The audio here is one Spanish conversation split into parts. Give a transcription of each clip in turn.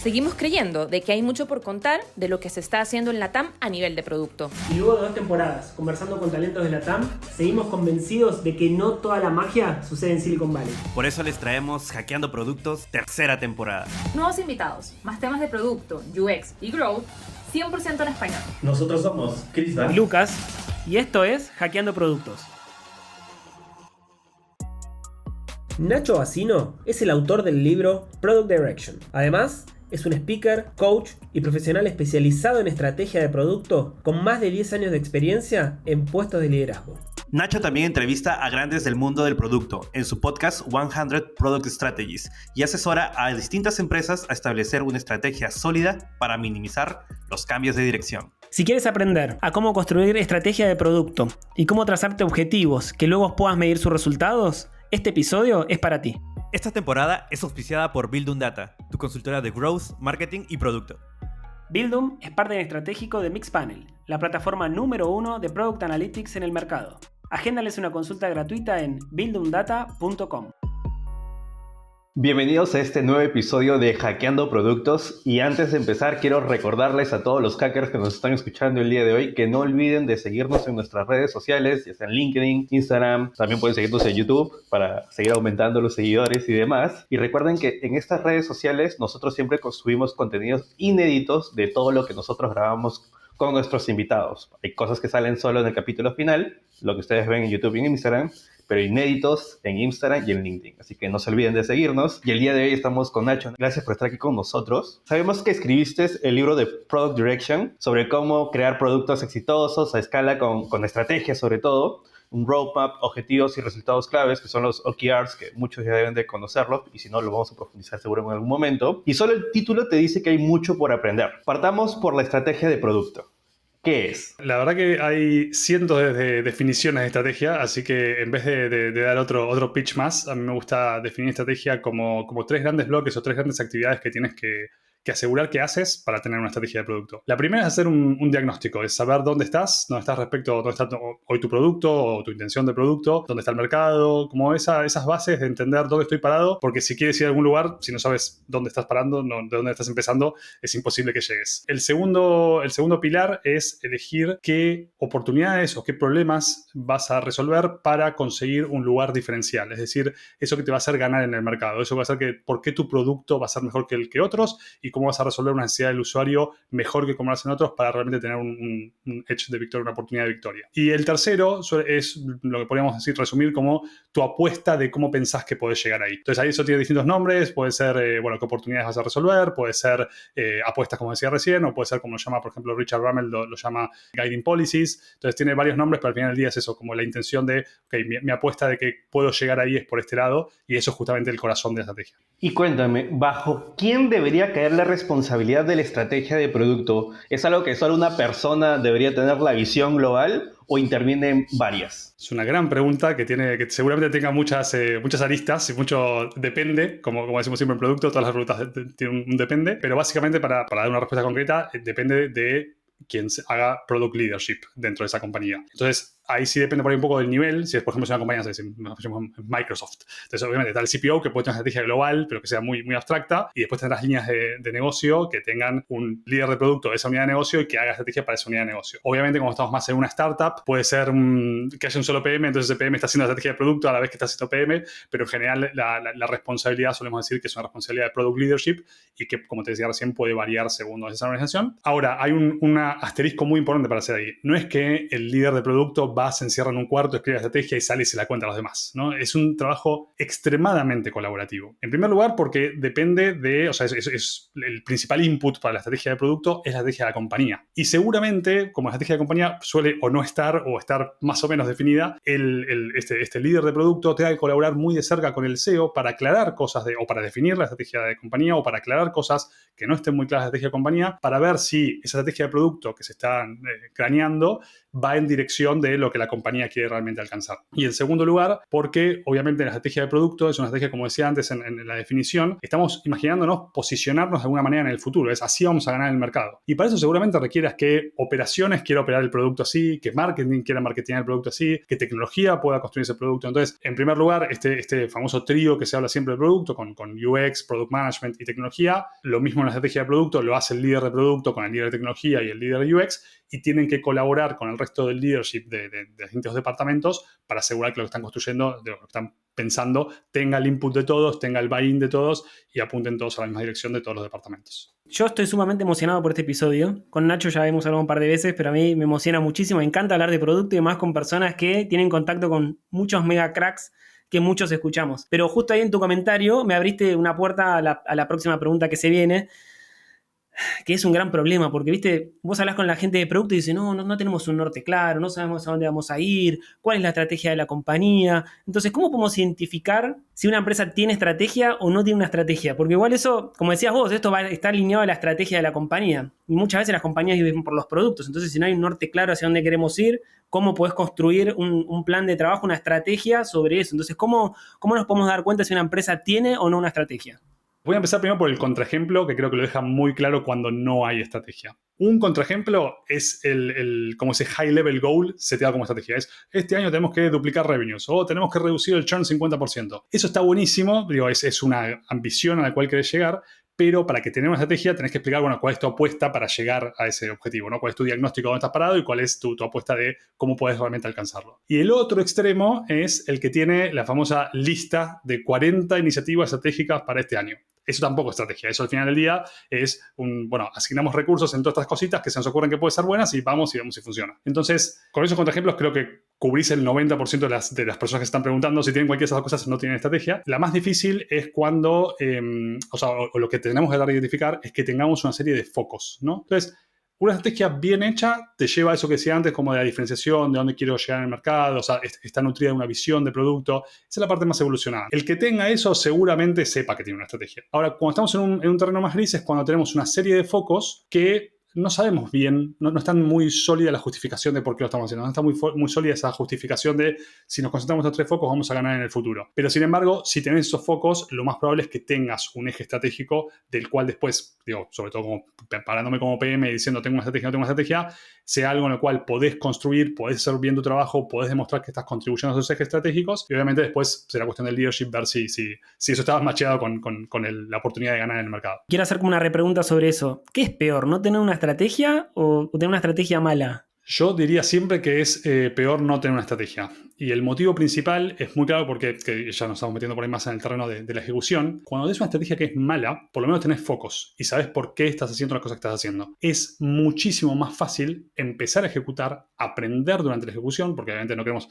seguimos creyendo de que hay mucho por contar de lo que se está haciendo en LATAM a nivel de producto. Y luego de 2 temporadas conversando con talentos de LATAM, seguimos convencidos de que no toda la magia sucede en Silicon Valley. Por eso les traemos Hackeando Productos, tercera temporada. Nuevos invitados, más temas de producto, UX y Growth, 100% en español. Nosotros somos Crisda Y Lucas, y esto es Hackeando Productos. Nacho Bacino es el autor del libro Product Direction. Además, es un speaker, coach y profesional especializado en estrategia de producto con más de 10 años de experiencia en puestos de liderazgo. Nacho también entrevista a grandes del mundo del producto en su podcast 100 Product Strategies y asesora a distintas empresas a establecer una estrategia sólida para minimizar los cambios de dirección. Si quieres aprender a cómo construir estrategia de producto y cómo trazarte objetivos que luego puedas medir sus resultados, este episodio es para ti. Esta temporada es auspiciada por Buildum Data, tu consultora de growth, marketing y producto. Buildum es partner estratégico de Mixpanel, la plataforma número 1 de Product Analytics en el mercado. Agéndales una consulta gratuita en buildumdata.com. Bienvenidos a este nuevo episodio de Hackeando Productos, y antes de empezar quiero recordarles a todos los hackers que nos están escuchando el día de hoy que no olviden de seguirnos en nuestras redes sociales, ya sea en LinkedIn, Instagram, también pueden seguirnos en YouTube para seguir aumentando los seguidores y demás. Y recuerden que en estas redes sociales nosotros siempre subimos contenidos inéditos de todo lo que nosotros grabamos con nuestros invitados. Hay cosas que salen solo en el capítulo final, lo que ustedes ven en YouTube y en Instagram, pero inéditos en Instagram y en LinkedIn. Así que no se olviden de seguirnos. Y el día de hoy estamos con Nacho. Gracias por estar aquí con nosotros. Sabemos que escribiste el libro de Product Direction sobre cómo crear productos exitosos a escala con estrategia sobre todo. Un roadmap, objetivos y resultados claves, que son los OKRs, que muchos ya deben de conocerlos, y si no, lo vamos a profundizar seguro en algún momento. Y solo el título te dice que hay mucho por aprender. Partamos por la estrategia de producto. ¿Qué es? La verdad que hay cientos de definiciones de estrategia, así que en vez de dar otro pitch más, a mí me gusta definir estrategia como 3 grandes bloques o 3 grandes actividades que tienes que asegurar que haces para tener una estrategia de producto. La primera es hacer un diagnóstico, es saber dónde estás respecto a dónde está hoy tu producto o tu intención de producto, dónde está el mercado, como esas bases de entender dónde estoy parado, porque si quieres ir a algún lugar, si no sabes dónde estás parando, de dónde estás empezando, es imposible que llegues. El segundo pilar es elegir qué oportunidades o qué problemas vas a resolver para conseguir un lugar diferencial, es decir, eso que te va a hacer ganar en el mercado, eso va a hacer que por qué tu producto va a ser mejor que otros y cómo vas a resolver una necesidad del usuario mejor que como lo hacen otros para realmente tener un edge de victoria, una oportunidad de victoria. Y el tercero es lo que podríamos decir, resumir como tu apuesta de cómo pensás que podés llegar ahí. Entonces ahí eso tiene distintos nombres, puede ser, qué oportunidades vas a resolver, puede ser apuestas como decía recién, o puede ser como lo llama, por ejemplo, Richard Rummel lo llama Guiding Policies. Entonces tiene varios nombres, pero al final del día es eso, como la intención de, mi apuesta de que puedo llegar ahí es por este lado, y eso es justamente el corazón de la estrategia. Y cuéntame, ¿bajo quién debería caer la responsabilidad de la estrategia de producto? ¿Es algo que solo una persona debería tener la visión global o intervienen varias? Es una gran pregunta que seguramente tenga muchas aristas y mucho depende, como decimos siempre en producto, todas las preguntas tienen un depende, pero básicamente para dar una respuesta concreta depende de quien haga product leadership dentro de esa compañía. Entonces, ahí sí depende por ahí un poco del nivel. Si es, por ejemplo, una compañía, Microsoft. Entonces, obviamente, está el CPO que puede tener una estrategia global, pero que sea muy, muy abstracta. Y después tendrás líneas de negocio que tengan un líder de producto de esa unidad de negocio y que haga estrategia para esa unidad de negocio. Obviamente, como estamos más en una startup, puede ser que haya un solo PM, entonces ese PM está haciendo la estrategia de producto a la vez que está haciendo PM, pero en general la responsabilidad solemos decir que es una responsabilidad de product leadership y que, como te decía recién, puede variar según esa organización. Ahora, hay un asterisco muy importante para hacer ahí. No es que el líder de producto se encierra en un cuarto, escribe la estrategia y sale y se la cuenta a los demás, ¿no? Es un trabajo extremadamente colaborativo. En primer lugar, porque depende de, es el principal input para la estrategia de producto es la estrategia de la compañía. Y seguramente, como la estrategia de compañía suele o no estar o estar más o menos definida, este líder de producto tenga que colaborar muy de cerca con el CEO para aclarar cosas o para definir la estrategia de compañía o para aclarar cosas que no estén muy claras de la estrategia de compañía, para ver si esa estrategia de producto que se está craneando va en dirección de lo que la compañía quiere realmente alcanzar. Y en segundo lugar, porque obviamente la estrategia de producto es una estrategia, como decía antes en la definición, estamos imaginándonos posicionarnos de alguna manera en el futuro, es así vamos a ganar el mercado. Y para eso seguramente requieras que operaciones quiera operar el producto así, que marketing quiera marketear el producto así, que tecnología pueda construir ese producto. Entonces, en primer lugar, este famoso trío que se habla siempre del producto, con UX, Product Management y tecnología, lo mismo en la estrategia de producto lo hace el líder de producto con el líder de tecnología y el líder de UX, y tienen que colaborar con el resto del leadership de distintos departamentos para asegurar que lo que están construyendo, de lo que están pensando, tenga el input de todos, tenga el buy-in de todos y apunten todos a la misma dirección de todos los departamentos. Yo estoy sumamente emocionado por este episodio. Con Nacho ya hemos hablado un par de veces, pero a mí me emociona muchísimo. Me encanta hablar de producto y más con personas que tienen contacto con muchos mega cracks que muchos escuchamos. Pero justo ahí en tu comentario me abriste una puerta a la próxima pregunta que se viene, que es un gran problema, porque, viste, vos hablás con la gente de producto y dices, no tenemos un norte claro, no sabemos a dónde vamos a ir, cuál es la estrategia de la compañía. Entonces, ¿cómo podemos identificar si una empresa tiene estrategia o no tiene una estrategia? Porque igual eso, como decías vos, esto está alineado a la estrategia de la compañía. Y muchas veces las compañías viven por los productos. Entonces, si no hay un norte claro hacia dónde queremos ir, ¿cómo podés construir un plan de trabajo, una estrategia sobre eso? Entonces, ¿cómo nos podemos dar cuenta si una empresa tiene o no una estrategia? Voy a empezar primero por el contraejemplo, que creo que lo deja muy claro cuando no hay estrategia. Un contraejemplo es como ese high level goal seteado como estrategia. Es, este año tenemos que duplicar revenues o tenemos que reducir el churn 50%. Eso está buenísimo, digo, es una ambición a la cual querés llegar, pero para que tengas una estrategia tenés que explicar, bueno, cuál es tu apuesta para llegar a ese objetivo, ¿no? Cuál es tu diagnóstico de dónde estás parado y cuál es tu apuesta de cómo puedes realmente alcanzarlo. Y el otro extremo es el que tiene la famosa lista de 40 iniciativas estratégicas para este año. Eso tampoco es estrategia. Eso al final del día es asignamos recursos en todas estas cositas que se nos ocurren que pueden ser buenas y vamos y vemos si funciona. Entonces, con esos contraejemplos creo que cubrís el 90% de las personas que están preguntando si tienen cualquiera de esas cosas no tienen estrategia. La más difícil es cuando, o lo que tenemos que dar a identificar es que tengamos una serie de focos, ¿no? Entonces, una estrategia bien hecha te lleva a eso que decía antes, como de la diferenciación, de dónde quiero llegar en el mercado, o sea, está nutrida de una visión de producto. Esa es la parte más evolucionada. El que tenga eso seguramente sepa que tiene una estrategia. Ahora, cuando estamos en un terreno más gris es cuando tenemos una serie de focos que no sabemos bien, no está muy sólida la justificación de por qué lo estamos haciendo, no está muy sólida esa justificación de si nos concentramos en estos 3 focos vamos a ganar en el futuro. Pero sin embargo, si tenés esos focos, lo más probable es que tengas un eje estratégico del cual después, digo, sobre todo como parándome como PM y diciendo tengo una estrategia, no tengo una estrategia, sea algo en el cual podés construir, podés hacer bien tu trabajo, podés demostrar que estás contribuyendo a esos ejes estratégicos y obviamente después será cuestión del leadership ver si eso estaba macheado con la oportunidad de ganar en el mercado. Quiero hacer como una repregunta sobre eso. ¿Qué es peor, no tener una estrategia o tener una estrategia mala? Yo diría siempre que es peor no tener una estrategia. Y el motivo principal es muy claro porque que ya nos estamos metiendo por ahí más en el terreno de la ejecución. Cuando tenés una estrategia que es mala, por lo menos tenés focos y sabes por qué estás haciendo las cosas que estás haciendo. Es muchísimo más fácil empezar a ejecutar, aprender durante la ejecución, porque obviamente no queremos,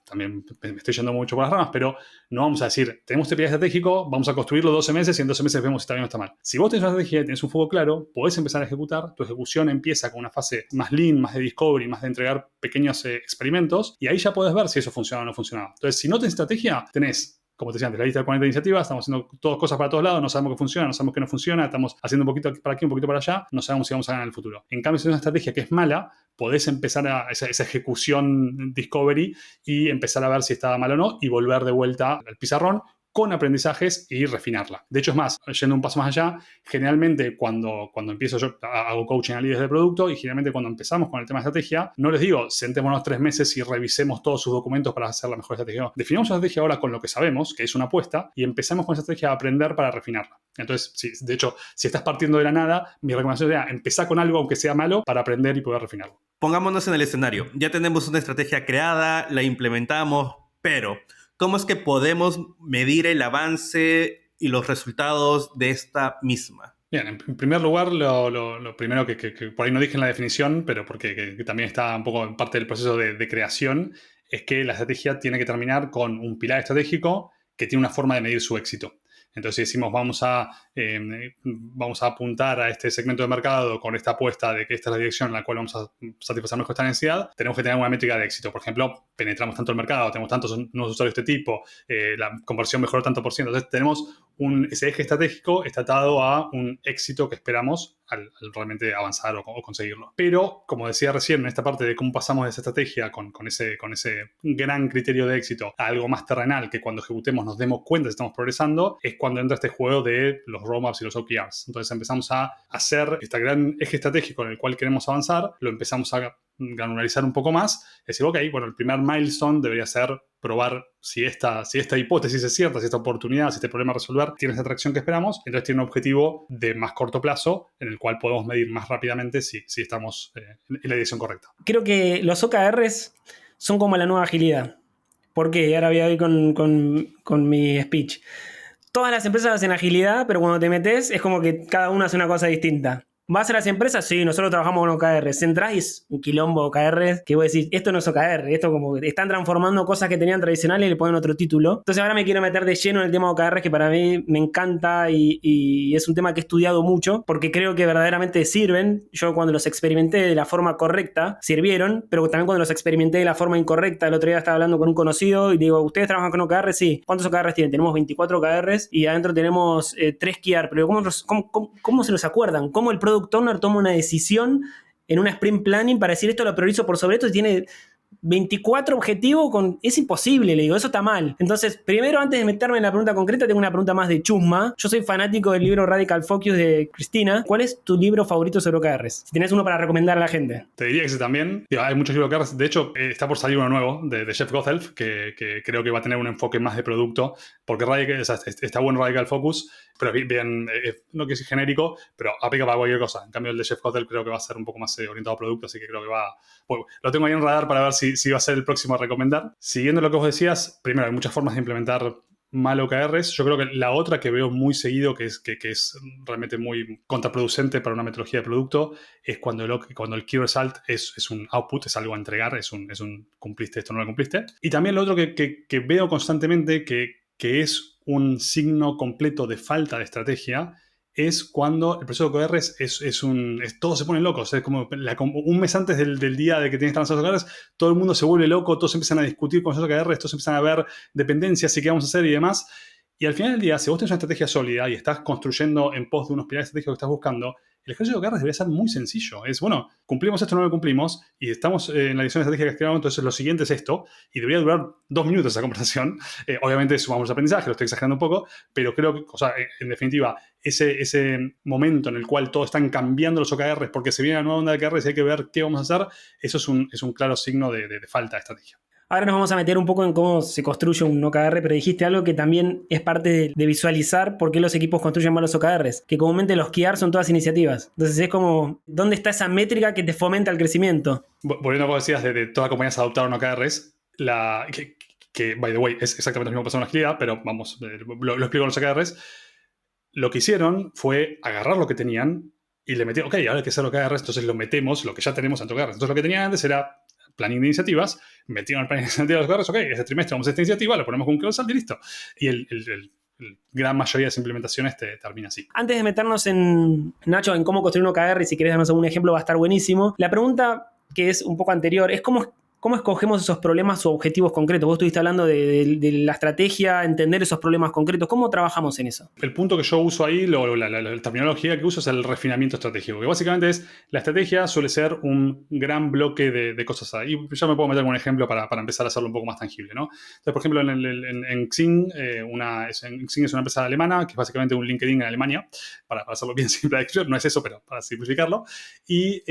también me estoy yendo mucho por las ramas, pero no vamos a decir, tenemos este plan estratégico, vamos a construirlo 12 meses y en 12 meses vemos si está bien o está mal. Si vos tenés una estrategia y tenés un foco claro, podés empezar a ejecutar, tu ejecución empieza con una fase más lean, más de discovery, más de entregar pequeños experimentos y ahí ya podés ver si eso funciona o no funciona. Entonces, si no tenés estrategia, tenés, como te decía antes, la lista de 40 iniciativas, estamos haciendo todas cosas para todos lados, no sabemos qué funciona, no sabemos qué no funciona, estamos haciendo un poquito para aquí, un poquito para allá, no sabemos si vamos a ganar en el futuro. En cambio, si tienes una estrategia que es mala, podés empezar a esa ejecución discovery y empezar a ver si está mal o no y volver de vuelta al pizarrón con aprendizajes y refinarla. De hecho, es más, yendo un paso más allá, generalmente cuando empiezo yo, hago coaching a líderes de producto y generalmente cuando empezamos con el tema de estrategia, no les digo, sentémonos 3 meses y revisemos todos sus documentos para hacer la mejor estrategia. No. Definamos una estrategia ahora con lo que sabemos, que es una apuesta, y empezamos con esa estrategia a aprender para refinarla. Entonces, sí, de hecho, si estás partiendo de la nada, mi recomendación sería empezar con algo, aunque sea malo, para aprender y poder refinarlo. Pongámonos en el escenario. Ya tenemos una estrategia creada, la implementamos, pero ¿cómo es que podemos medir el avance y los resultados de esta misma? Bien, en primer lugar, lo primero que por ahí no dije en la definición, pero porque que también está un poco en parte del proceso de creación, es que la estrategia tiene que terminar con un pilar estratégico que tiene una forma de medir su éxito. Entonces, si decimos vamos a apuntar a este segmento de mercado con esta apuesta de que esta es la dirección en la cual vamos a satisfacer nuestra necesidad, tenemos que tener una métrica de éxito. Por ejemplo, penetramos tanto el mercado, tenemos tantos nuevos usuarios de este tipo, la conversión mejoró tanto por ciento. Entonces, tenemos ese eje estratégico está atado a un éxito que esperamos al realmente avanzar o conseguirlo. Pero, como decía recién, en esta parte de cómo pasamos de esa estrategia con ese gran criterio de éxito a algo más terrenal, que cuando ejecutemos nos demos cuenta si estamos progresando, es cuando entra este juego de los roadmaps y los OKRs. Entonces empezamos a hacer este gran eje estratégico en el cual queremos avanzar, lo empezamos a granularizar un poco más, es decir, ok, bueno, el primer milestone debería ser probar si esta hipótesis es cierta, si esta oportunidad, si este problema a resolver tiene esa atracción que esperamos, entonces tiene un objetivo de más corto plazo en el cual podemos medir más rápidamente si estamos en la dirección correcta. Creo que los OKRs son como la nueva agilidad. ¿Por qué? Ahora voy a ir con mi speech. Todas las empresas hacen agilidad, pero cuando te metes es como que cada uno hace una cosa distinta. ¿Vas a las empresas? Sí, nosotros trabajamos con OKR. Entrás y es un quilombo de OKR que vos decís, esto no es OKR, esto como que están transformando cosas que tenían tradicionales y le ponen otro título. Entonces ahora me quiero meter de lleno en el tema de OKR, que para mí me encanta y es un tema que he estudiado mucho porque creo que verdaderamente sirven. Yo cuando los experimenté de la forma correcta, sirvieron, pero también cuando los experimenté de la forma incorrecta, el otro día estaba hablando con un conocido y digo, ¿ustedes trabajan con OKR? Sí. ¿Cuántos OKRs tienen? Tenemos 24 OKRs y adentro tenemos 3 KR, pero ¿cómo se los acuerdan? ¿Cómo el Product Owner toma una decisión en una sprint planning para decir esto lo priorizo por sobre esto y tiene 24 objetivos es imposible, le digo, eso está mal. Entonces, primero, antes de meterme en la pregunta concreta, tengo una pregunta más de chusma. Yo soy fanático del libro Radical Focus de Cristina. ¿Cuál es tu libro favorito sobre OKRs? Si tenés uno para recomendar a la gente. Te diría que ese también. Hay muchos libros de OKRs. De hecho, está por salir uno nuevo de Jeff Gothelf, que creo que va a tener un enfoque más de producto, porque está bueno Radical Focus, pero bien, no quiero decir genérico, pero aplica para cualquier cosa. En cambio, el de Jeff Gothelf creo que va a ser un poco más orientado a producto, así que creo que bueno, lo tengo ahí en radar para ver si va a ser el próximo a recomendar. Siguiendo lo que vos decías, primero, hay muchas formas de implementar mal OKRs. Yo creo que la otra que veo muy seguido, que es realmente muy contraproducente para una metodología de producto, es cuando el key result es un output, es algo a entregar, es un cumpliste esto, no lo cumpliste. Y también lo otro que veo constantemente, que es un signo completo de falta de estrategia, es cuando el proceso de OKRs todos se ponen locos. Es como un mes antes del día de que tienes que lanzar los OKRs, todo el mundo se vuelve loco, todos empiezan a discutir con los OKRs, todos empiezan a ver dependencias y qué vamos a hacer y demás. Y al final del día, si vos tenés una estrategia sólida y estás construyendo en pos de unos pilares estratégicos que estás buscando, el ejercicio de OKRs debería ser muy sencillo. Es, bueno, cumplimos esto, no lo cumplimos, y estamos en la dirección estratégica que escribamos, entonces lo siguiente es esto, y debería durar 2 minutos esa conversación. Obviamente sumamos aprendizaje, lo estoy exagerando un poco, pero creo que, en definitiva, ese momento en el cual todos están cambiando los OKRs porque se viene la nueva onda de OKRs y hay que ver qué vamos a hacer, eso es un claro signo de falta de estrategia. Ahora nos vamos a meter un poco en cómo se construye un OKR, pero dijiste algo que también es parte de visualizar por qué los equipos construyen malos OKRs, que comúnmente los KR son todas iniciativas. Entonces es como, ¿dónde está esa métrica que te fomenta el crecimiento? Volviendo a lo que decías de todas las compañías adoptaron OKRs, que by the way, es exactamente lo mismo que pasó en la agilidad, pero vamos, lo explico con los OKRs. Lo que hicieron fue agarrar lo que tenían y le metieron, ok, ahora hay que hacer OKRs, entonces lo metemos, lo que ya tenemos en OKRs. Entonces lo que tenían antes era planning de iniciativas, metieron el planning de iniciativas de los OKRs, ok, este trimestre vamos a esta iniciativa, lo ponemos con un close y listo. Y el gran mayoría de las implementaciones termina así. Antes de meternos Nacho, en cómo construir un OKR, y si querés darnos algún ejemplo va a estar buenísimo. La pregunta que es un poco anterior es ¿cómo escogemos esos problemas o objetivos concretos? Vos estuviste hablando de la estrategia, entender esos problemas concretos. ¿Cómo trabajamos en eso? El punto que yo uso ahí, la terminología que uso es el refinamiento estratégico, que básicamente es la estrategia suele ser un gran bloque de cosas ahí. Y ya me puedo meter con un ejemplo para empezar a hacerlo un poco más tangible, ¿no? Entonces, por ejemplo, en Xing, Xing es una empresa alemana, que es básicamente un LinkedIn en Alemania, para hacerlo bien simple la descripción, no es eso, pero para simplificarlo. Y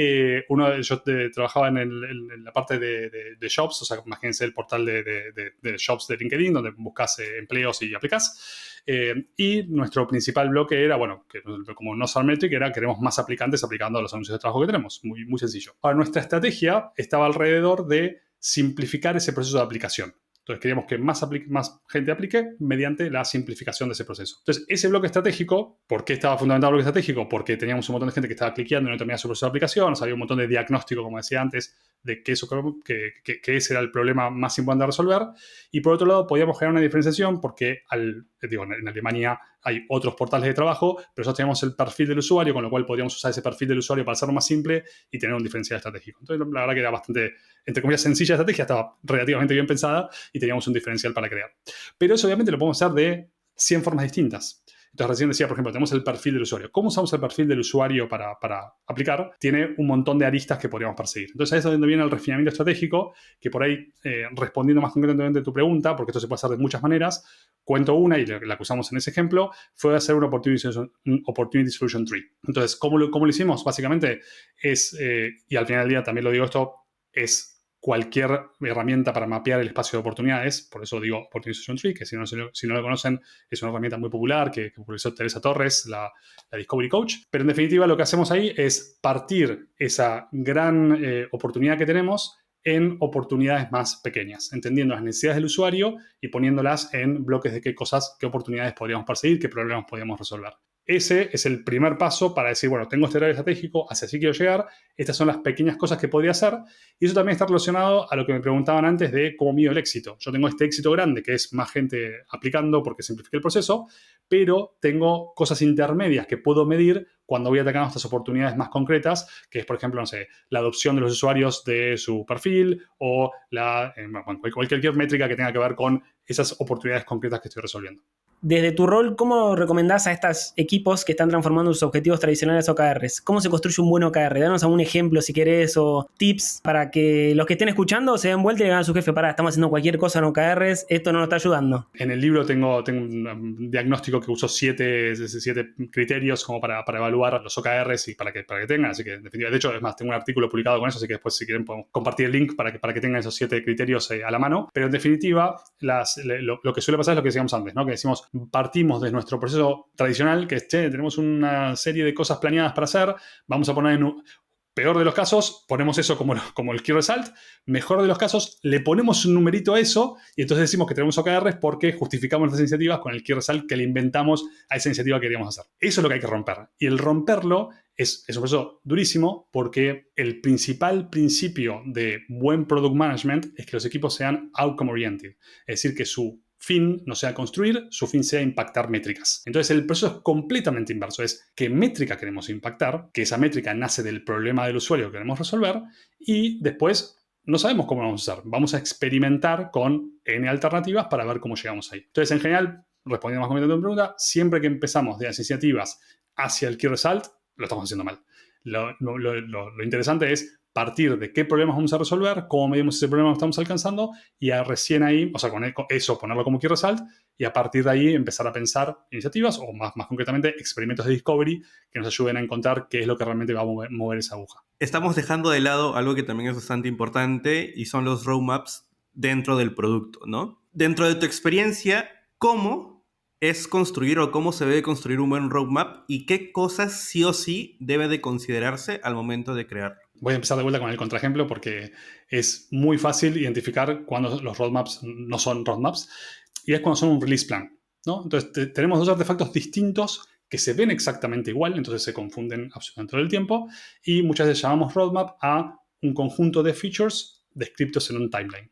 yo trabajaba en la parte de Jobs, o sea, imagínense el portal de Jobs de LinkedIn, donde buscas empleos y aplicas. Y nuestro principal bloque era, bueno, que como no son metric, era queremos más aplicantes aplicando a los anuncios de trabajo que tenemos. Muy, muy sencillo. Ahora, nuestra estrategia estaba alrededor de simplificar ese proceso de aplicación. Entonces, queríamos que más gente aplique mediante la simplificación de ese proceso. Entonces, ese bloque estratégico, ¿por qué estaba fundamentado el bloque estratégico? Porque teníamos un montón de gente que estaba cliqueando y no terminaba su proceso de aplicación, o sea, había un montón de diagnóstico, como decía antes, de que ese era el problema más importante a resolver. Y por otro lado, podíamos generar una diferenciación porque, en Alemania hay otros portales de trabajo, pero nosotros teníamos el perfil del usuario, con lo cual podríamos usar ese perfil del usuario para hacerlo más simple y tener un diferencial estratégico. Entonces, la verdad que era bastante, entre comillas, sencilla la estrategia, estaba relativamente bien pensada y teníamos un diferencial para crear. Pero eso obviamente lo podemos hacer de 100 formas distintas. Entonces recién decía, por ejemplo, tenemos el perfil del usuario. ¿Cómo usamos el perfil del usuario para aplicar? Tiene un montón de aristas que podríamos perseguir. Entonces ahí es donde viene el refinamiento estratégico, que por ahí, respondiendo más concretamente a tu pregunta, porque esto se puede hacer de muchas maneras, cuento una y la que usamos en ese ejemplo, fue hacer un Opportunity Solution Tree. Entonces, ¿cómo lo hicimos? Básicamente es, y al final del día también lo digo esto, es cualquier herramienta para mapear el espacio de oportunidades, por eso digo Opportunity Solution Tree, que si no lo conocen, es una herramienta muy popular que popularizó Teresa Torres, la Discovery Coach. Pero en definitiva lo que hacemos ahí es partir esa gran oportunidad que tenemos en oportunidades más pequeñas, entendiendo las necesidades del usuario y poniéndolas en bloques de qué oportunidades podríamos perseguir, qué problemas podríamos resolver. Ese es el primer paso para decir, bueno, tengo este área estratégico, hacia así quiero llegar, estas son las pequeñas cosas que podría hacer, y eso también está relacionado a lo que me preguntaban antes de cómo mido el éxito. Yo tengo este éxito grande, que es más gente aplicando porque simplifica el proceso, pero tengo cosas intermedias que puedo medir cuando voy atacando estas oportunidades más concretas, que es, por ejemplo, no sé, la adopción de los usuarios de su perfil o cualquier métrica que tenga que ver con esas oportunidades concretas que estoy resolviendo. Desde tu rol, ¿cómo recomendás a estos equipos que están transformando sus objetivos tradicionales a OKRs? ¿Cómo se construye un buen OKR? Danos algún ejemplo, si querés, o tips para que los que estén escuchando se den vuelta y le digan a su jefe, pará, estamos haciendo cualquier cosa en OKRs, esto no nos está ayudando. En el libro tengo un diagnóstico que uso 7 criterios como para evaluar los OKRs y para que tengan, así que en definitiva, de hecho, es más, tengo un artículo publicado con eso, así que después si quieren podemos compartir el link para que tengan esos 7 criterios a la mano, pero en definitiva, lo que suele pasar es lo que decíamos antes, ¿no? Que decimos, partimos de nuestro proceso tradicional, que es, tenemos una serie de cosas planeadas para hacer, vamos a poner peor de los casos, ponemos eso como el key result, mejor de los casos, le ponemos un numerito a eso y entonces decimos que tenemos OKRs porque justificamos nuestras iniciativas con el key result que le inventamos a esa iniciativa que queríamos hacer. Eso es lo que hay que romper. Y el romperlo es un proceso durísimo porque el principal principio de buen product management es que los equipos sean outcome oriented. Es decir, que su fin no sea construir, su fin sea impactar métricas. Entonces el proceso es completamente inverso. Es qué métrica queremos impactar, que esa métrica nace del problema del usuario que queremos resolver y después no sabemos cómo lo vamos a hacer. Vamos a experimentar con N alternativas para ver cómo llegamos ahí. Entonces, en general, respondiendo más concretamente a tu pregunta, siempre que empezamos de las iniciativas hacia el key result, lo estamos haciendo mal. Lo interesante es partir de qué problemas vamos a resolver, cómo medimos ese problema que estamos alcanzando y recién ahí, o sea, con eso ponerlo como key result y a partir de ahí empezar a pensar iniciativas o más concretamente experimentos de discovery que nos ayuden a encontrar qué es lo que realmente va a mover esa aguja. Estamos dejando de lado algo que también es bastante importante y son los roadmaps dentro del producto, ¿no? Dentro de tu experiencia, ¿cómo es construir o cómo se debe construir un buen roadmap y qué cosas sí o sí debe de considerarse al momento de crearlo? Voy a empezar de vuelta con el contraejemplo porque es muy fácil identificar cuando los roadmaps no son roadmaps y es cuando son un release plan, ¿no? Entonces tenemos dos artefactos distintos que se ven exactamente igual, entonces se confunden absolutamente todo el tiempo y muchas veces llamamos roadmap a un conjunto de features descritos en un timeline.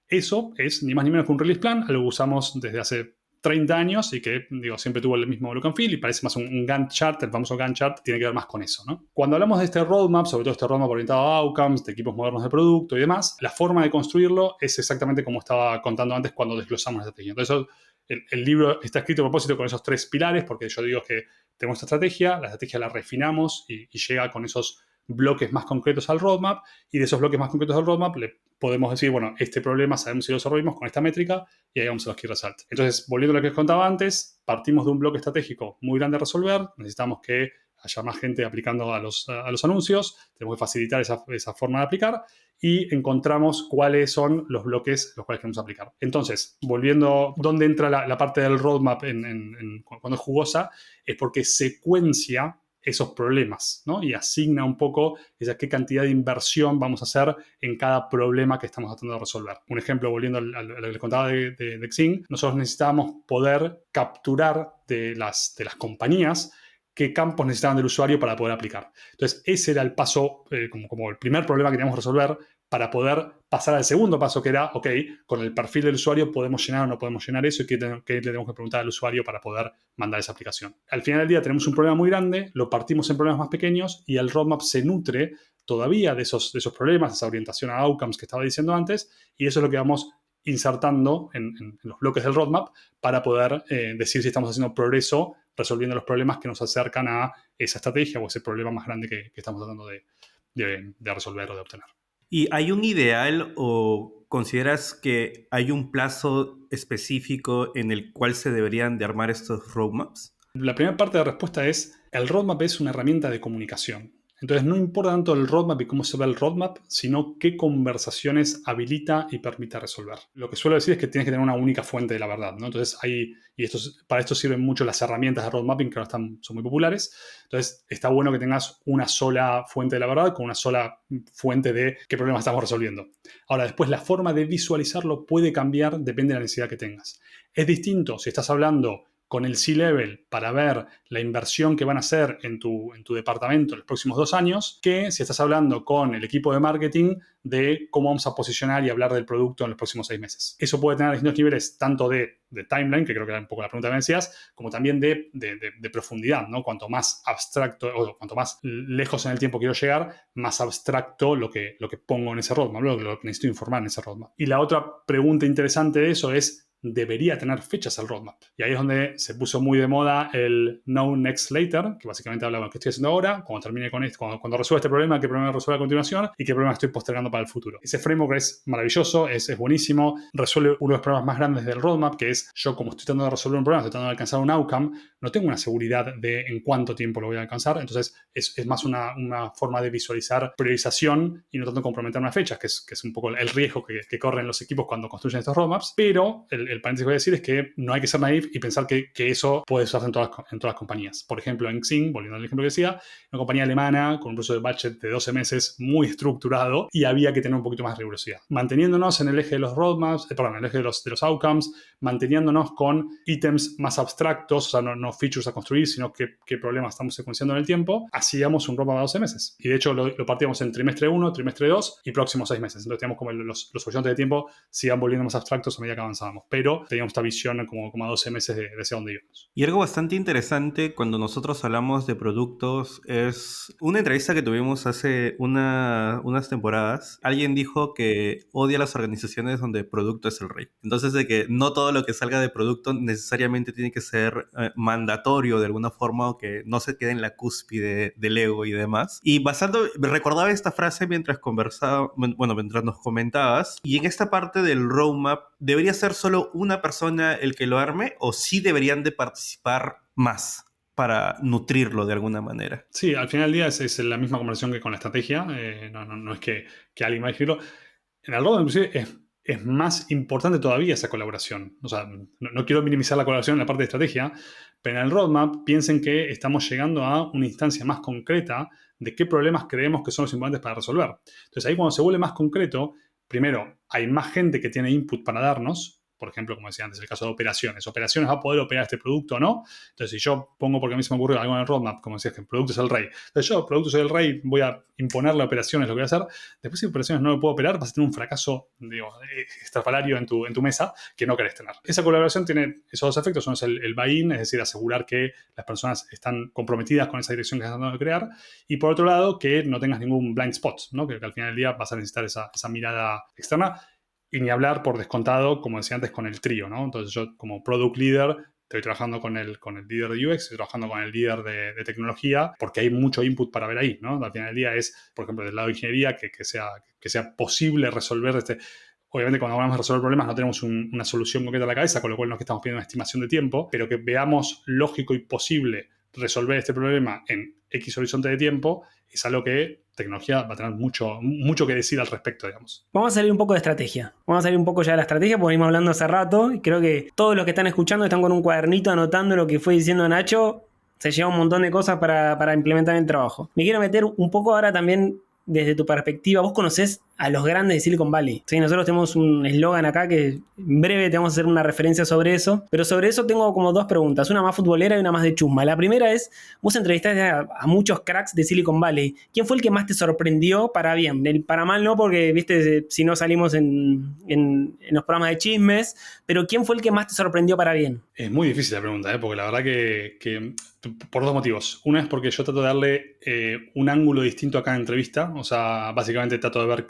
Eso es ni más ni menos que un release plan, algo que usamos desde hace 30 años y que, siempre tuvo el mismo look and feel y parece más un Gantt chart, el famoso Gantt chart tiene que ver más con eso, ¿no? Cuando hablamos de este roadmap, sobre todo este roadmap orientado a outcomes, de equipos modernos de producto y demás, la forma de construirlo es exactamente como estaba contando antes cuando desglosamos la estrategia. Entonces, el libro está escrito a propósito con esos 3 pilares, porque yo digo que tenemos esta estrategia, la estrategia la refinamos y llega con esos bloques más concretos al roadmap y de esos bloques más concretos al roadmap le podemos decir, bueno, este problema sabemos si lo resolvimos con esta métrica y ahí vamos a los key result. Entonces, volviendo a lo que os contaba antes, partimos de un bloque estratégico muy grande a resolver, necesitamos que haya más gente aplicando a los anuncios, tenemos que facilitar esa forma de aplicar y encontramos cuáles son los bloques los cuales queremos aplicar. Entonces, volviendo, ¿dónde entra la parte del roadmap cuando es jugosa? Es porque secuencia esos problemas, ¿no? Y asigna un poco qué cantidad de inversión vamos a hacer en cada problema que estamos tratando de resolver. Un ejemplo, volviendo a lo que les contaba de Xing, nosotros necesitábamos poder capturar de las compañías qué campos necesitaban del usuario para poder aplicar. Entonces, ese era el paso, como el primer problema que teníamos que resolver para poder pasar al segundo paso, que era, ok, con el perfil del usuario podemos llenar o no podemos llenar eso y qué le tenemos que preguntar al usuario para poder mandar esa aplicación. Al final del día tenemos un problema muy grande, lo partimos en problemas más pequeños y el roadmap se nutre todavía de esos problemas, esa orientación a outcomes que estaba diciendo antes, y eso es lo que vamos insertando en los bloques del roadmap para poder decir si estamos haciendo progreso resolviendo los problemas que nos acercan a esa estrategia o ese problema más grande que estamos tratando de resolver o de obtener. ¿Y hay un ideal o consideras que hay un plazo específico en el cual se deberían de armar estos roadmaps? La primera parte de la respuesta es, el roadmap es una herramienta de comunicación. Entonces no importa tanto el roadmap y cómo se ve el roadmap, sino qué conversaciones habilita y permite resolver. Lo que suelo decir es que tienes que tener una única fuente de la verdad, ¿no? Entonces para esto sirven mucho las herramientas de roadmapping que ahora son muy populares. Entonces está bueno que tengas una sola fuente de la verdad con una sola fuente de qué problema estamos resolviendo. Ahora, después la forma de visualizarlo puede cambiar, depende de la necesidad que tengas. Es distinto si estás hablando con el C-Level para ver la inversión que van a hacer en tu departamento en los próximos 2 años, que si estás hablando con el equipo de marketing de cómo vamos a posicionar y hablar del producto en los próximos 6 meses. Eso puede tener distintos niveles, tanto de timeline, que creo que era un poco la pregunta que me decías, como también de profundidad, ¿no? Cuanto más abstracto o cuanto más lejos en el tiempo quiero llegar, más abstracto lo que pongo en ese roadmap, lo que necesito informar en ese roadmap. Y la otra pregunta interesante de eso es, debería tener fechas el roadmap. Y ahí es donde se puso muy de moda el No Next Later, que básicamente habla de qué estoy haciendo ahora, cuando termine con esto, cuando resuelva este problema, qué problema resuelve a continuación y qué problema estoy postergando para el futuro. Ese framework es maravilloso, es buenísimo, resuelve uno de los problemas más grandes del roadmap, que es yo como estoy tratando de resolver un problema, estoy tratando de alcanzar un outcome, no tengo una seguridad de en cuánto tiempo lo voy a alcanzar, entonces es más una forma de visualizar priorización y no tanto comprometer unas fechas, que es un poco el riesgo que corren los equipos cuando construyen estos roadmaps, pero el paréntesis que voy a decir es que no hay que ser naif y pensar que eso puede usarse en todas las compañías. Por ejemplo, en Xing, volviendo al ejemplo que decía, una compañía alemana con un proceso de budget de 12 meses muy estructurado y había que tener un poquito más de rigurosidad. Manteniéndonos en el eje de los roadmaps, en el eje de los outcomes, manteniéndonos con ítems más abstractos, o sea, no features a construir, sino qué problemas estamos secuenciando en el tiempo, hacíamos un roadmap a 12 meses. Y de hecho lo partíamos en trimestre 1, trimestre 2 y próximos 6 meses. Entonces teníamos como los horizontes de tiempo sigan volviendo más abstractos a medida que avanzábamos. Pero teníamos esta visión como a 12 meses de hacia dónde íbamos. Y algo bastante interesante cuando nosotros hablamos de productos es una entrevista que tuvimos hace unas temporadas. Alguien dijo que odia las organizaciones donde el producto es el rey. Entonces, de que no todo lo que salga de producto necesariamente tiene que ser mandatorio de alguna forma o que no se quede en la cúspide del ego y demás. Y recordaba esta frase mientras mientras nos comentabas. Y en esta parte del roadmap, ¿debería ser solo una persona el que lo arme o sí deberían de participar más para nutrirlo de alguna manera? Sí, al final del día es la misma conversación que con la estrategia. No es que alguien va a escribirlo. En el roadmap, inclusive, es más importante todavía esa colaboración. O sea, no quiero minimizar la colaboración en la parte de estrategia, pero en el roadmap piensen que estamos llegando a una instancia más concreta de qué problemas creemos que son los importantes para resolver. Entonces, ahí cuando se vuelve más concreto, primero, hay más gente que tiene input para darnos. Por ejemplo, como decía antes, el caso de operaciones. ¿Operaciones va a poder operar este producto o no? Entonces, si yo pongo, porque a mí se me ocurrió algo en el roadmap, como decías, que el producto es el rey. Entonces, yo, producto soy el rey, voy a imponerle operaciones, lo que voy a hacer. Después, si operaciones no lo puedo operar, vas a tener un fracaso, estrafalario en tu mesa que no querés tener. Esa colaboración tiene esos dos efectos. Uno es el buy-in, es decir, asegurar que las personas están comprometidas con esa dirección que están tratando de crear. Y por otro lado, que no tengas ningún blind spot, ¿no? Que al final del día vas a necesitar esa mirada externa. Y ni hablar por descontado, como decía antes, con el trío, ¿no? Entonces yo como product leader estoy trabajando con el líder de UX, estoy trabajando con el líder de tecnología, porque hay mucho input para ver ahí, ¿no? Al final del día es, por ejemplo, del lado de ingeniería, que sea posible resolver Obviamente, cuando hablamos de resolver problemas no tenemos una solución concreta a la cabeza, con lo cual no es que estamos pidiendo una estimación de tiempo, pero que veamos lógico y posible resolver este problema en X horizonte de tiempo, es algo que tecnología va a tener mucho que decir al respecto, digamos. Vamos a salir un poco de estrategia. Vamos a salir un poco ya de la estrategia, porque venimos hablando hace rato, y creo que todos los que están escuchando están con un cuadernito anotando lo que fue diciendo Nacho. Se lleva un montón de cosas para implementar en el trabajo. Me quiero meter un poco ahora también desde tu perspectiva. Vos conocés a los grandes de Silicon Valley. Sí, nosotros tenemos un eslogan acá que en breve te vamos a hacer una referencia sobre eso. Pero sobre eso tengo como dos preguntas. Una más futbolera y una más de chusma. La primera es, vos entrevistaste a muchos cracks de Silicon Valley. ¿Quién fue el que más te sorprendió para bien? Para mal no, porque viste, si no salimos en los programas de chismes. Pero ¿quién fue el que más te sorprendió para bien? Es muy difícil la pregunta, porque la verdad que por dos motivos. Una es porque yo trato de darle un ángulo distinto a cada entrevista. O sea, básicamente trato de ver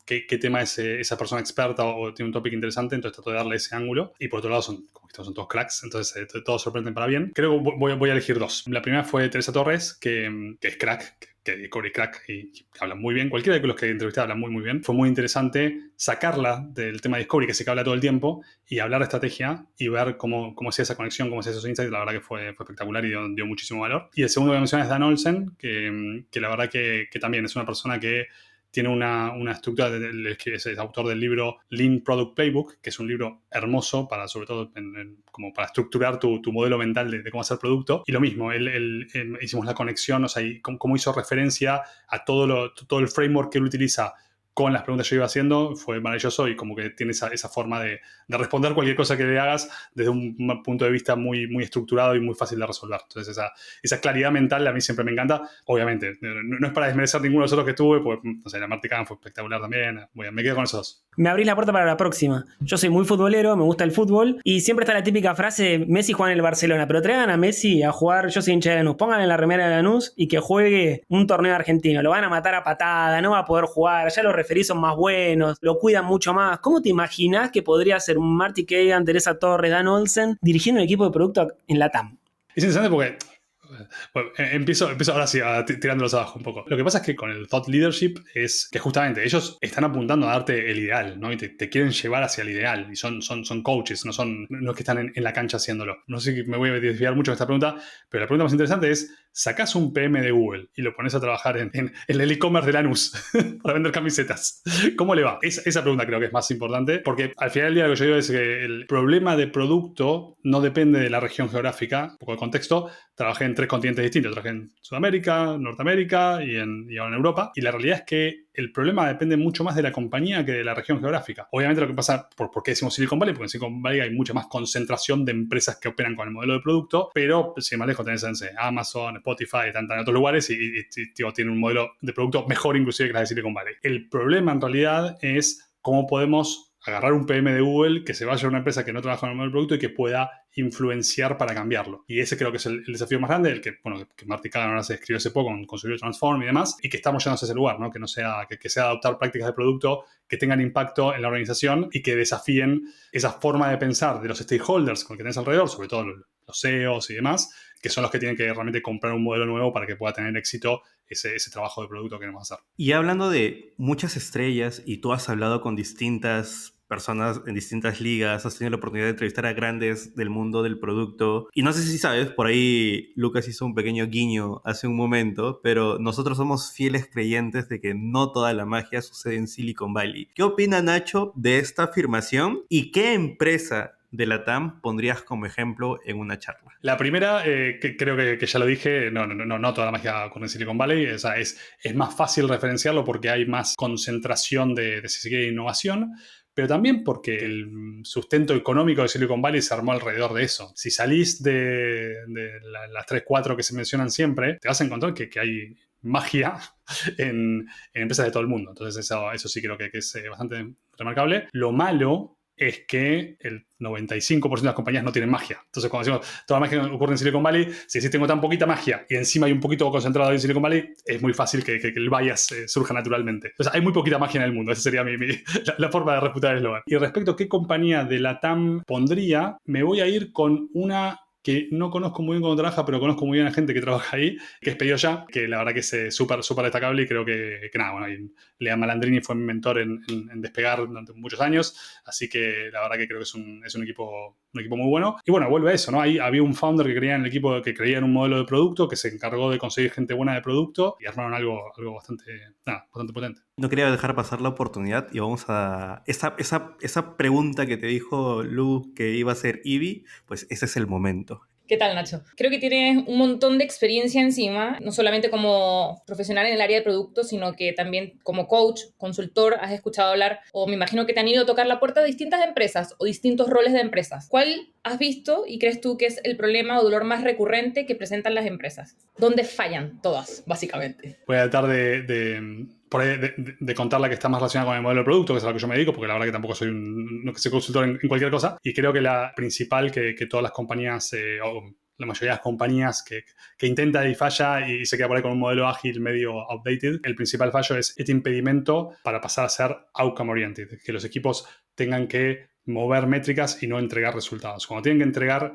qué tema es esa persona experta o tiene un topic interesante, entonces trato de darle ese ángulo. Y por otro lado, son todos cracks, entonces todos sorprenden para bien. Creo que voy a elegir dos. La primera fue Teresa Torres, que es crack, que Discovery crack y habla muy bien. Cualquiera de los que entrevisté habla muy bien. Fue muy interesante sacarla del tema de Discovery, que se habla todo el tiempo, y hablar de estrategia y ver cómo hacía esa conexión, cómo hacía esos insights. La verdad que fue espectacular y dio muchísimo valor. Y el segundo que voy a mencionar es Dan Olsen, que la verdad que también es una persona que tiene una estructura, que es autor del libro Lean Product Playbook, que es un libro hermoso para, sobre todo, como para estructurar tu modelo mental de cómo hacer producto. Y lo mismo, él hicimos la conexión, o sea, y cómo hizo referencia a todo el framework que él utiliza con las preguntas que yo iba haciendo, fue maravilloso y como que tiene esa forma de responder cualquier cosa que le hagas desde un punto de vista muy, muy estructurado y muy fácil de resolver. Entonces esa claridad mental a mí siempre me encanta. Obviamente, no es para desmerecer ninguno de los otros que tuve, pues, no sé, la Marty Kahn fue espectacular también. Me quedo con esos dos. Me abrís la puerta para la próxima. Yo soy muy futbolero, me gusta el fútbol y siempre está la típica frase, Messi juega en el Barcelona, pero traigan a Messi a jugar, yo soy hincha de Lanús, pónganle la remera de Lanús y que juegue un torneo argentino. Lo van a matar a patada, no va a poder jugar, ya los referís son más buenos, lo cuidan mucho más. ¿Cómo te imaginás que podría ser un Marty Cagan, Teresa Torres, Dan Olsen dirigiendo un equipo de producto en la TAM? Es interesante porque bueno, empiezo ahora sí tirándolos abajo un poco. Lo que pasa es que con el thought leadership es que justamente ellos están apuntando a darte el ideal, ¿no? Y te quieren llevar hacia el ideal. Y son coaches, no es que están en la cancha haciéndolo. No sé si me voy a desviar mucho de esta pregunta, pero la pregunta más interesante es, sacás un PM de Google y lo pones a trabajar en el e-commerce de Lanús para vender camisetas. ¿Cómo le va? Esa pregunta creo que es más importante, porque al final del día lo que yo digo es que el problema de producto no depende de la región geográfica. Un poco de contexto, trabajé en 3 continentes distintos. Trabajé en Sudamérica, Norteamérica y ahora en Europa. Y la realidad es que el problema depende mucho más de la compañía que de la región geográfica. Obviamente lo que pasa, ¿por qué decimos Silicon Valley? Porque en Silicon Valley hay mucha más concentración de empresas que operan con el modelo de producto, pero sin más lejos tenés Amazon, Spotify, están en otros lugares y tienen un modelo de producto mejor inclusive que la de Silicon Valley. El problema en realidad es cómo podemos agarrar un PM de Google que se vaya a una empresa que no trabaja en el modelo de producto y que pueda influenciar para cambiarlo. Y ese creo que es el desafío más grande, el que Marty Cagan ahora se escribió hace poco con su libro Transform y demás, y que estamos yendo hacia ese lugar, ¿no? Que sea adoptar prácticas de producto que tengan impacto en la organización y que desafíen esa forma de pensar de los stakeholders con los que tenés alrededor, sobre todo los CEOs y demás, que son los que tienen que realmente comprar un modelo nuevo para que pueda tener éxito ese trabajo de producto que queremos hacer. Y hablando de muchas estrellas, y tú has hablado con distintas personas en distintas ligas, has tenido la oportunidad de entrevistar a grandes del mundo del producto, y no sé si sabes, por ahí Lucas hizo un pequeño guiño hace un momento, pero nosotros somos fieles creyentes de que no toda la magia sucede en Silicon Valley. ¿Qué opina Nacho de esta afirmación y qué empresa de la TAM pondrías como ejemplo en una charla? La primera, que creo que ya lo dije, no toda la magia ocurre en Silicon Valley. O sea, es más fácil referenciarlo porque hay más concentración de si se quiere, innovación, pero también porque el sustento económico de Silicon Valley se armó alrededor de eso. Si salís de las 3, 4 que se mencionan siempre, te vas a encontrar que hay magia en empresas de todo el mundo. Entonces eso sí creo que es bastante remarcable. Lo malo es que el 95% de las compañías no tienen magia. Entonces, cuando decimos toda la magia ocurre en Silicon Valley, si tengo tan poquita magia y encima hay un poquito concentrado en Silicon Valley, es muy fácil que el bias surja naturalmente. Entonces, hay muy poquita magia en el mundo. Esa sería la forma de refutar el eslogan. Y respecto a qué compañía de la TAM pondría, me voy a ir con una que no conozco muy bien cómo trabaja, pero conozco muy bien a gente que trabaja ahí, que es PedidosYa, que la verdad que es súper destacable y creo que nada, bueno, Lea Malandrini fue mi mentor en Despegar durante muchos años, así que la verdad que creo que es un equipo muy bueno. Y bueno, vuelve a eso, ¿no? Ahí había un founder que creía en el equipo, que creía en un modelo de producto, que se encargó de conseguir gente buena de producto y armaron algo bastante potente. No quería dejar pasar la oportunidad y vamos a... Esa pregunta que te dijo Lu que iba a ser Ivy, pues ese es el momento. ¿Qué tal, Nacho? Creo que tienes un montón de experiencia encima, no solamente como profesional en el área de productos, sino que también como coach, consultor, has escuchado hablar, o me imagino que te han ido a tocar la puerta de distintas empresas o distintos roles de empresas. ¿Cuál has visto y crees tú que es el problema o dolor más recurrente que presentan las empresas? ¿Dónde fallan todas, básicamente? Voy a tratar de contar la que está más relacionada con el modelo de producto, que es a lo que yo me dedico, porque la verdad que tampoco soy no que soy consultor en cualquier cosa, y creo que la principal que todas las compañías, o la mayoría de las compañías que intenta y falla y se queda por ahí con un modelo ágil medio outdated. El principal fallo es este impedimento para pasar a ser outcome oriented, que los equipos tengan que mover métricas y no entregar resultados. Cuando tienen que entregar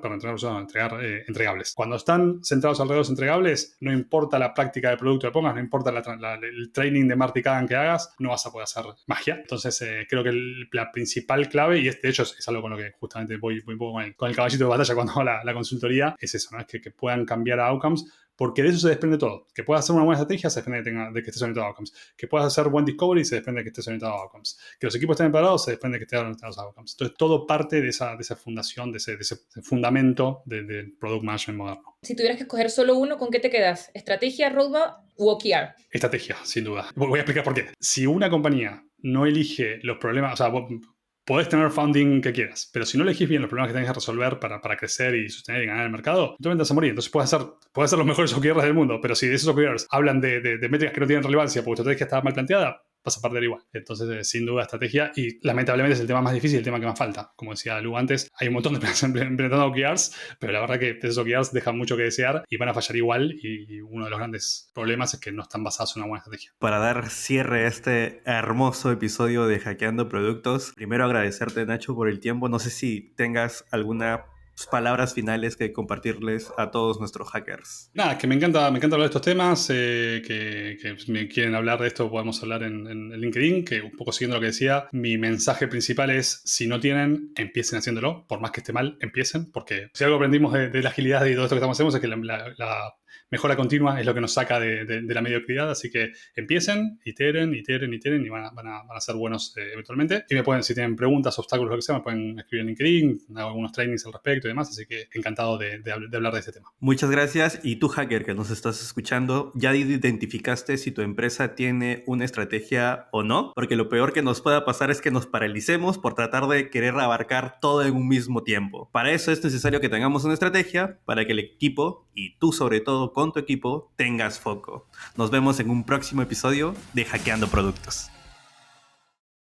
entregables. Cuando están centrados alrededor de los entregables, no importa la práctica de producto que pongas, no importa el training de Marty Cagan que hagas, no vas a poder hacer magia. Entonces, creo que la principal clave, y de hecho es algo con lo que justamente voy un poco con el caballito de batalla cuando hago la consultoría, es eso, ¿no? Es que puedan cambiar a outcomes, porque de eso se desprende todo. Que puedas hacer una buena estrategia se desprende de que estés orientado a outcomes. Que puedas hacer buen discovery se desprende de que estés orientado a outcomes. Que los equipos estén preparados se desprende de que estés orientado a outcomes. Entonces, todo parte de esa fundación, de ese fundamento del product management moderno. Si tuvieras que escoger solo uno, ¿con qué te quedas? ¿Estrategia, roadmap u OKR? Estrategia, sin duda. Voy a explicar por qué. Si una compañía no elige los problemas, o sea, podés tener funding que quieras, pero si no elegís bien los problemas que tenés que resolver para crecer y sostener y ganar el mercado, entonces vas a morir. Entonces puedes hacer los mejores OKRs del mundo, pero si de esos OKRs hablan de métricas que no tienen relevancia porque tu estrategia está mal planteada, vas a perder igual. Entonces, sin duda, estrategia, y lamentablemente es el tema más difícil, el tema que más falta. Como decía Lu antes, hay un montón de empresas implementando OKRs, pero la verdad que esos OKRs dejan mucho que desear y van a fallar igual, y uno de los grandes problemas es que no están basados en una buena estrategia. Para dar cierre a este hermoso episodio de Hackeando Productos, primero agradecerte, Nacho, por el tiempo. No sé si tengas alguna palabras finales que compartirles a todos nuestros hackers. Nada, que me encanta hablar de estos temas, que me quieren hablar de esto, podemos hablar en LinkedIn, que un poco siguiendo lo que decía, mi mensaje principal es, si no tienen, empiecen haciéndolo, por más que esté mal, empiecen, porque si algo aprendimos de la agilidad y todo esto que estamos haciendo es que la mejora continua es lo que nos saca de la mediocridad, así que empiecen, iteren y van a ser buenos eventualmente. Y me pueden, si tienen preguntas, obstáculos, lo que sea, me pueden escribir en LinkedIn, hago algunos trainings al respecto y demás, así que encantado de hablar de este tema. Muchas gracias. Y tú, hacker, que nos estás escuchando, ¿ya identificaste si tu empresa tiene una estrategia o no? Porque lo peor que nos pueda pasar es que nos paralicemos por tratar de querer abarcar todo en un mismo tiempo. Para eso es necesario que tengamos una estrategia, para que el equipo, y tú sobre todo con tu equipo, tengas foco. Nos vemos en un próximo episodio de Hackeando Productos.